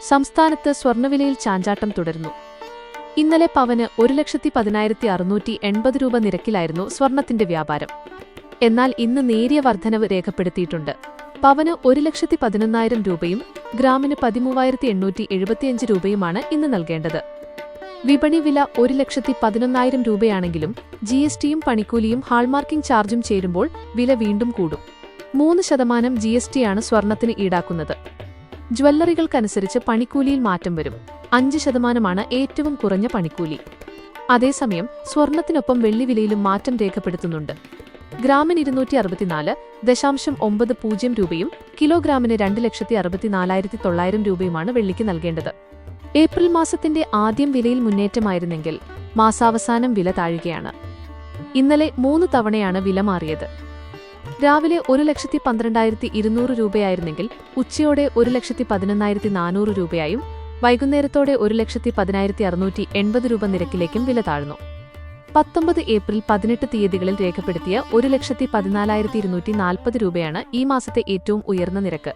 സംസ്ഥാനത്ത് സ്വർണ്ണവിലയിൽ ചാഞ്ചാട്ടം തുടരുന്നു. ഇന്നലെ പവന് 1,10,680 രൂപ നിരക്കിലായിരുന്നു സ്വർണ്ണത്തിന്റെ വ്യാപാരം. എന്നാൽ ഇന്ന് നേരിയ വർധനവ് രേഖപ്പെടുത്തിയിട്ടുണ്ട്. പവന് 1,11,000 രൂപയും ഗ്രാമിന് 13,875 രൂപയുമാണ് ഇന്ന് നൽകേണ്ടത്. വിപണി വില 1,11,000 രൂപയാണെങ്കിലും GSTയും പണിക്കൂലിയും ഹാൾമാർക്കിംഗ് ചാർജും ചേരുമ്പോൾ വില വീണ്ടും കൂടും. 3% GSTയാണ് സ്വർണത്തിന് ഈടാക്കുന്നത്. ജ്വല്ലറികൾക്കനുസരിച്ച് പണിക്കൂലിയിൽ മാറ്റം വരും. 5%മാണ് ഏറ്റവും കുറഞ്ഞ പണിക്കൂലി. അതേസമയം സ്വർണത്തിനൊപ്പം വെള്ളിവിലയിലും മാറ്റം രേഖപ്പെടുത്തുന്നുണ്ട്. ഗ്രാമിന് 264.90 രൂപയും കിലോഗ്രാമിന് 2,64,900 രൂപയുമാണ് വെള്ളിക്ക് നൽകേണ്ടത്. ഏപ്രിൽ മാസത്തിന്റെ ആദ്യം വിലയിൽ മുന്നേറ്റമായിരുന്നെങ്കിൽ മാസാവസാനം വില താഴുകയാണ്. ഇന്നലെ 3 തവണയാണ് വില മാറിയത്. രാവിലെ 1,12,200 രൂപയായിരുന്നെങ്കിൽ ഉച്ചയോടെ 1,11,400 രൂപയായും വൈകുന്നേരത്തോടെ 1,10,680 രൂപ നിരക്കിലേക്കും വില താഴ്ന്നു. 19 ഏപ്രിൽ 18 തീയതികളിൽ രേഖപ്പെടുത്തിയ 1,14,240 രൂപയാണ് ഈ മാസത്തെ ഏറ്റവും ഉയർന്ന നിരക്ക്.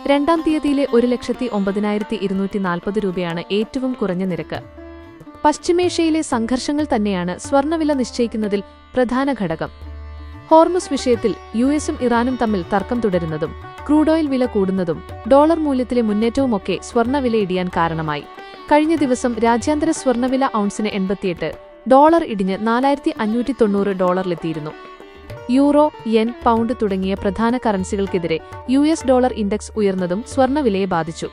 2-ാം തീയതിയിലെ 1,09,240 രൂപയാണ് ഏറ്റവും കുറഞ്ഞ നിരക്ക്. പശ്ചിമേഷ്യയിലെ സംഘർഷങ്ങൾ തന്നെയാണ് സ്വർണ്ണവില നിശ്ചയിക്കുന്നതിൽ പ്രധാന ഘടകം. ഹോർമുസ് വിഷയത്തിൽ US-ഉം ഇറാനും തമ്മിൽ തർക്കം തുടരുന്നതും ക്രൂഡ് ഓയിൽ വില കൂടുന്നതും ഡോളർ മൂല്യത്തിലെ മുന്നേറ്റവുമൊക്കെ സ്വർണ്ണവില ഇടിയാൻ കാരണമായി. കഴിഞ്ഞ ദിവസം രാജ്യാന്തര സ്വർണ്ണവില ഔൺസിന് $88 ഇടിഞ്ഞ് $4,590 യൂറോ, യെൻ, പൗണ്ട് തുടങ്ങിയ പ്രധാന കറൻസികൾക്കെതിരെ US ഡോളർ ഇൻഡെക്സ് ഉയർന്നതും സ്വർണ്ണവിലയെ ബാധിച്ചു.